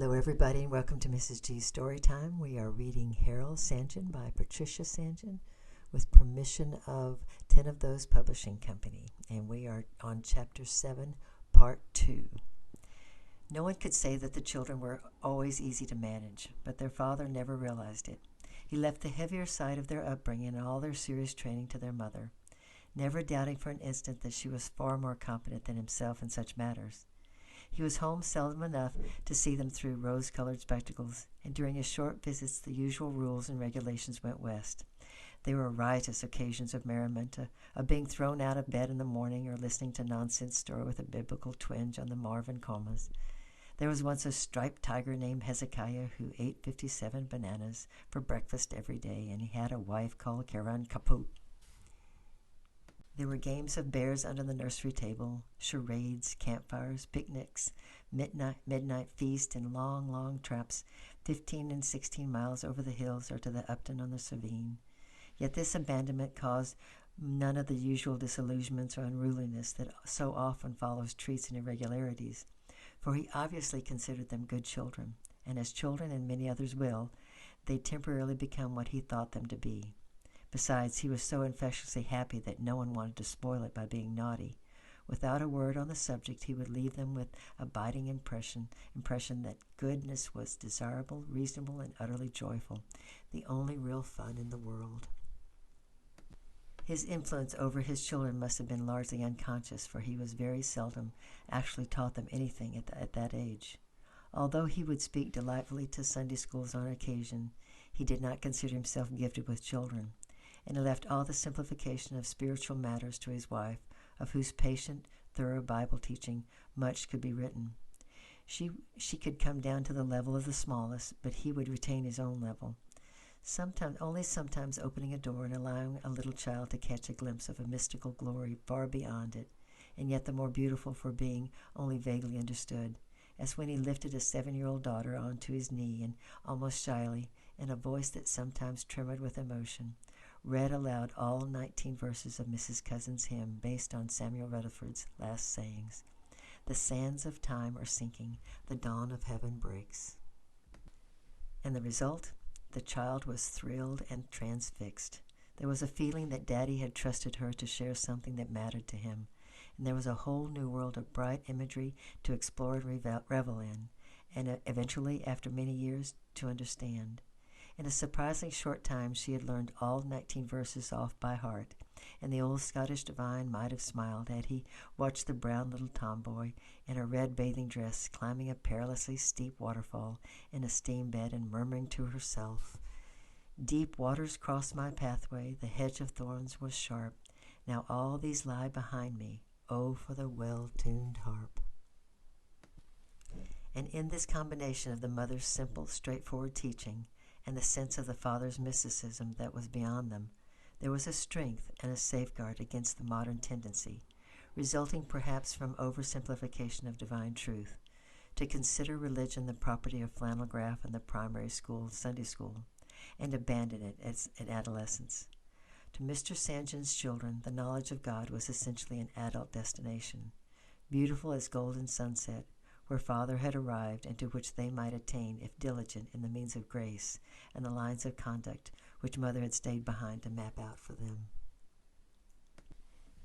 Hello, everybody, and welcome to Mrs. G's Storytime. We are reading Harold Sanjin by Patricia Sanjin with permission of 10 of Those Publishing Company, and we are on Chapter 7, Part 2. No one could say that the children were always easy to manage, but their father never realized it. He left the heavier side of their upbringing and all their serious training to their mother, never doubting for an instant that she was far more competent than himself in such matters. He was home seldom enough to see them through rose-colored spectacles, and during his short visits the usual rules and regulations went west. They were riotous occasions of merriment, of being thrown out of bed in the morning or listening to nonsense story with a biblical twinge on the Marvin commas. There was once a striped tiger named Hezekiah who ate 57 bananas for breakfast every day, and he had a wife called Karen Kaput. There were games of bears under the nursery table, charades, campfires, picnics, midnight feast, and long tramps 15 and 16 miles over the hills or to the Upton on the Savine. Yet this abandonment caused none of the usual disillusionments or unruliness that so often follows treats and irregularities, for he obviously considered them good children, and as children and many others will, they temporarily become what he thought them to be. Besides, he was so infectiously happy that no one wanted to spoil it by being naughty. Without a word on the subject, he would leave them with a abiding impression that goodness was desirable, reasonable, and utterly joyful, the only real fun in the world. His influence over his children must have been largely unconscious, for he was very seldom actually taught them anything at that age. Although he would speak delightfully to Sunday schools on occasion, he did not consider himself gifted with children, and he left all the simplification of spiritual matters to his wife, of whose patient, thorough Bible teaching much could be written. She could come down to the level of the smallest, but he would retain his own level, sometimes opening a door and allowing a little child to catch a glimpse of a mystical glory far beyond it, and yet the more beautiful for being only vaguely understood, as when he lifted a 7-year-old daughter onto his knee and almost shyly, in a voice that sometimes trembled with emotion, read aloud all 19 verses of Mrs. Cousin's hymn based on Samuel Rutherford's last sayings. The sands of time are sinking, the dawn of heaven breaks. And the result? The child was thrilled and transfixed. There was a feeling that Daddy had trusted her to share something that mattered to him, and there was a whole new world of bright imagery to explore and revel in, and eventually, after many years, to understand. In a surprisingly short time she had learned all 19 verses off by heart, and the old Scottish divine might have smiled had he watched the brown little tomboy in a red bathing dress climbing a perilously steep waterfall in a steam bed and murmuring to herself, "Deep waters crossed my pathway, the hedge of thorns was sharp. Now all these lie behind me, oh, for the well-tuned harp." And in this combination of the mother's simple, straightforward teaching and the sense of the father's mysticism that was beyond them, there was a strength and a safeguard against the modern tendency, resulting perhaps from oversimplification of divine truth, to consider religion the property of flannel graph in the primary school, Sunday school, and abandon it at adolescence. To Mr. Sanjin's children, the knowledge of God was essentially an adult destination, beautiful as golden sunset, where Father had arrived and to which they might attain if diligent in the means of grace and the lines of conduct which Mother had stayed behind to map out for them.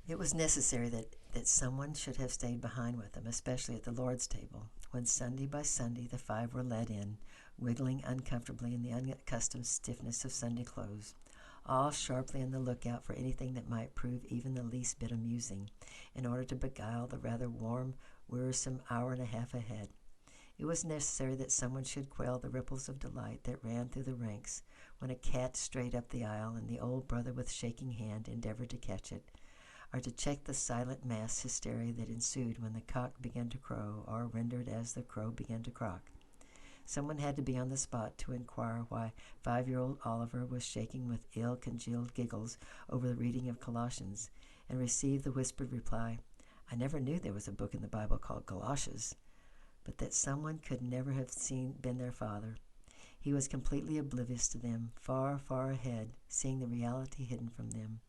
It was necessary that someone should have stayed behind with them, especially at the Lord's table, when Sunday by Sunday the 5 were led in, wiggling uncomfortably in the unaccustomed stiffness of Sunday clothes, all sharply on the lookout for anything that might prove even the least bit amusing, in order to beguile the rather warm, wearisome hour and a half ahead. It was necessary that someone should quell the ripples of delight that ran through the ranks when a cat strayed up the aisle and the old brother with shaking hand endeavored to catch it, or to check the silent mass hysteria that ensued when the cock began to crow, or rendered as the crow began to croak. Someone had to be on the spot to inquire why 5-year-old Oliver was shaking with ill-congealed giggles over the reading of Colossians, and receive the whispered reply, "I never knew there was a book in the Bible called Galoshes," but that someone could never have been their father. He was completely oblivious to them, far ahead, seeing the reality hidden from them.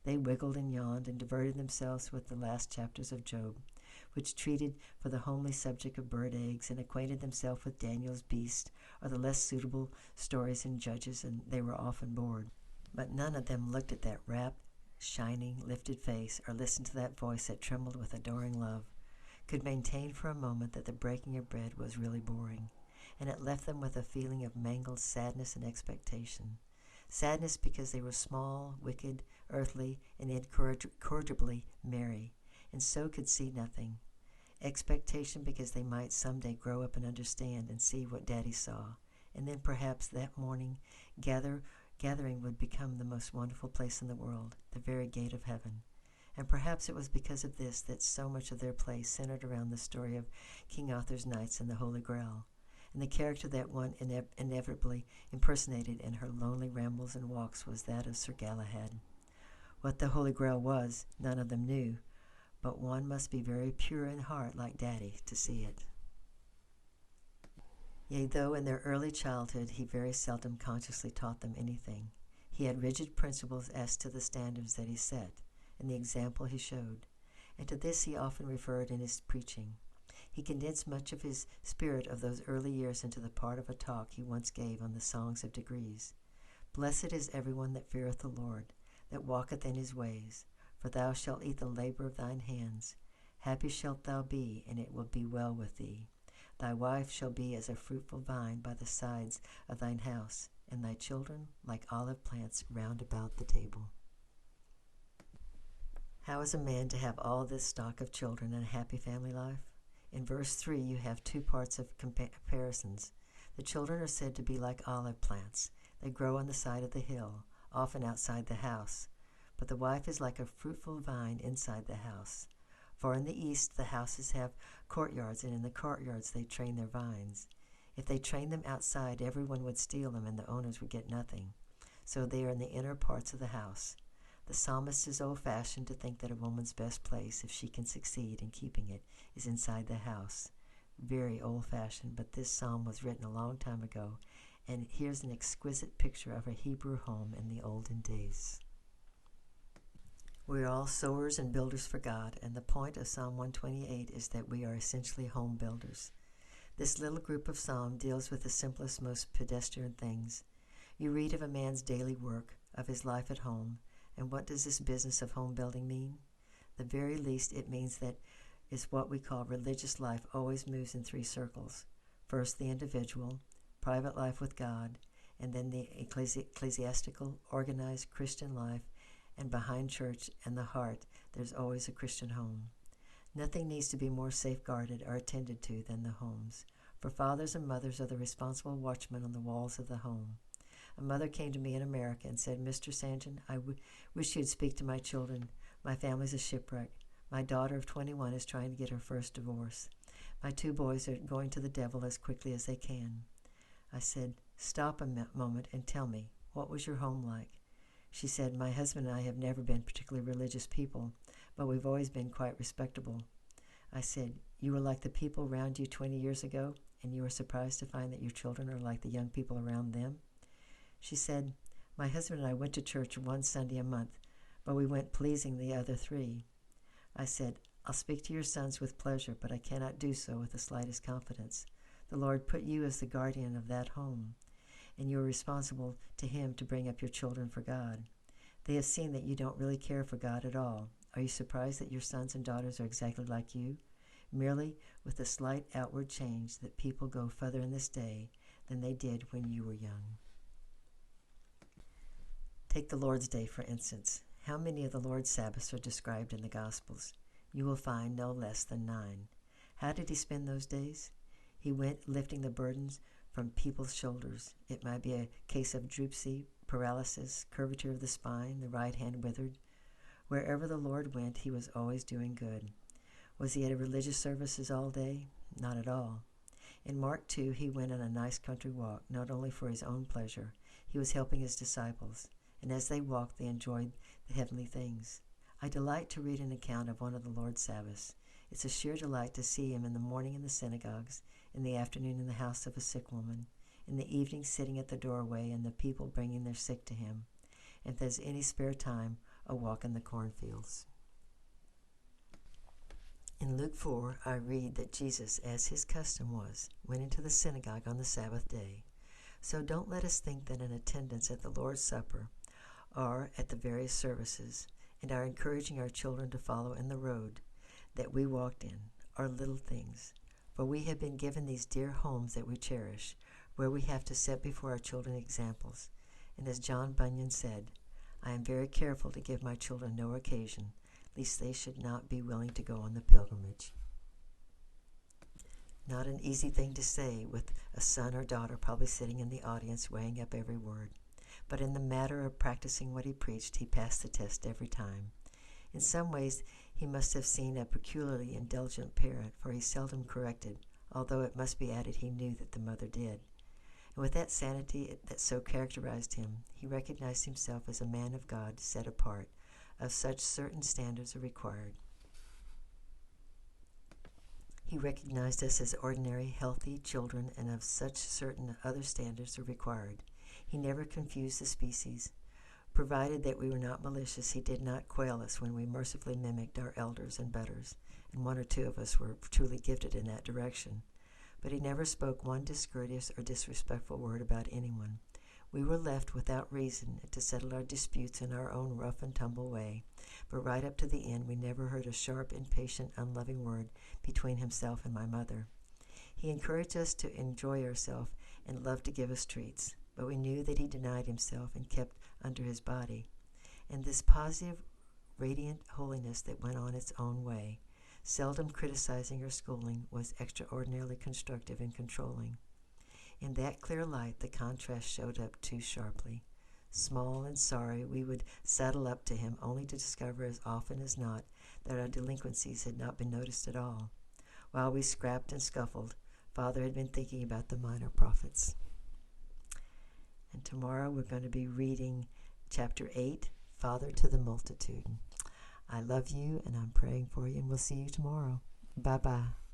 They wiggled and yawned and diverted themselves with the last chapters of Job, which treated for the homely subject of bird eggs and acquainted themselves with Daniel's beast or the less suitable stories in Judges, and they were often bored. But none of them looked at that rapt, shining, lifted face or listened to that voice that trembled with adoring love, could maintain for a moment that the breaking of bread was really boring, and it left them with a feeling of mangled sadness and expectation. Sadness because they were small, wicked, earthly, and incorrigibly merry, and so could see nothing. Expectation because they might someday grow up and understand and see what Daddy saw, and then perhaps that morning gathering would become the most wonderful place in the world, the very gate of heaven. And perhaps it was because of this that so much of their play centered around the story of King Arthur's knights and the Holy Grail, and the character that one inevitably impersonated in her lonely rambles and walks was that of Sir Galahad. What the Holy Grail was, none of them knew, but one must be very pure in heart like Daddy to see it. Yea, though in their early childhood he very seldom consciously taught them anything, he had rigid principles as to the standards that he set, and the example he showed, and to this he often referred in his preaching. He condensed much of his spirit of those early years into the part of a talk he once gave on the Songs of Degrees. Blessed is everyone that feareth the Lord, that walketh in his ways, for thou shalt eat the labor of thine hands. Happy shalt thou be, and it will be well with thee. Thy wife shall be as a fruitful vine by the sides of thine house, and thy children like olive plants round about the table. How is a man to have all this stock of children and a happy family life? In verse 3 you have two parts of comparisons. The children are said to be like olive plants. They grow on the side of the hill, often outside the house. But the wife is like a fruitful vine inside the house. For in the east the houses have courtyards, and in the courtyards they train their vines. If they trained them outside, everyone would steal them and the owners would get nothing. So they are in the inner parts of the house. The psalmist is old-fashioned to think that a woman's best place, if she can succeed in keeping it, is inside the house. Very old-fashioned, but this psalm was written a long time ago, and here's an exquisite picture of a Hebrew home in the olden days. We are all sowers and builders for God, and the point of Psalm 128 is that we are essentially home builders. This little group of psalm deals with the simplest, most pedestrian things. You read of a man's daily work, of his life at home, and what does this business of home building mean? The very least, it means that is what we call religious life always moves in three circles. First, the individual, private life with God, and then the ecclesiastical, organized Christian life, and behind church and the heart, there's always a Christian home. Nothing needs to be more safeguarded or attended to than the homes, for fathers and mothers are the responsible watchmen on the walls of the home. A mother came to me in America and said, Mr. Sanjin, I wish you'd speak to my children. My family's a shipwreck. My daughter of 21 is trying to get her first divorce. My two boys are going to the devil as quickly as they can. I said, stop a moment and tell me, what was your home like? She said, my husband and I have never been particularly religious people, but we've always been quite respectable. I said, you were like the people around you 20 years ago, and you were surprised to find that your children are like the young people around them? She said, my husband and I went to church one Sunday a month, but we went pleasing the other three. I said, I'll speak to your sons with pleasure, but I cannot do so with the slightest confidence. The Lord put you as the guardian of that home, and you are responsible to Him to bring up your children for God. They have seen that you don't really care for God at all. Are you surprised that your sons and daughters are exactly like you? Merely with a slight outward change that people go further in this day than they did when you were young. Take the Lord's Day, for instance. How many of the Lord's Sabbaths are described in the Gospels? You will find no less than 9. How did He spend those days? He went lifting the burdens from people's shoulders. It might be a case of dropsy, paralysis, curvature of the spine, the right hand withered. Wherever the Lord went, He was always doing good. Was He at religious services all day? Not at all. In Mark 2, He went on a nice country walk, not only for His own pleasure. He was helping His disciples, and as they walked, they enjoyed the heavenly things. I delight to read an account of one of the Lord's Sabbaths. It's a sheer delight to see Him in the morning in the synagogues, in the afternoon in the house of a sick woman, in the evening sitting at the doorway and the people bringing their sick to Him, and if there's any spare time, a walk in the cornfields. In Luke 4, I read that Jesus, as his custom was, went into the synagogue on the Sabbath day. So don't let us think that an attendance at the Lord's Supper or at the various services and our encouraging our children to follow in the road that we walked in are little things. For we have been given these dear homes that we cherish, where we have to set before our children examples. And as John Bunyan said, I am very careful to give my children no occasion, lest they should not be willing to go on the pilgrimage. Not an easy thing to say, with a son or daughter probably sitting in the audience weighing up every word. But in the matter of practicing what he preached, he passed the test every time. In some ways, he must have seen a peculiarly indulgent parent, for he seldom corrected, although it must be added he knew that the mother did. And with that sanity that so characterized him, he recognized himself as a man of God set apart. Of such certain standards are required. He recognized us as ordinary, healthy children, and of such certain other standards are required. He never confused the species. Provided that we were not malicious, he did not quail us when we mercifully mimicked our elders and betters, and one or two of us were truly gifted in that direction. But he never spoke one discourteous or disrespectful word about anyone. We were left without reason to settle our disputes in our own rough and tumble way, but right up to the end we never heard a sharp, impatient, unloving word between himself and my mother. He encouraged us to enjoy ourselves and loved to give us treats, but we knew that he denied himself and kept under his body. And this positive, radiant holiness that went on its own way, seldom criticizing or scolding, was extraordinarily constructive and controlling. In that clear light, the contrast showed up too sharply. Small and sorry, we would saddle up to him, only to discover as often as not that our delinquencies had not been noticed at all. While we scrapped and scuffled, Father had been thinking about the minor prophets. And tomorrow we're going to be reading chapter 8, Father to the Multitude. I love you, and I'm praying for you, and we'll see you tomorrow. Bye-bye.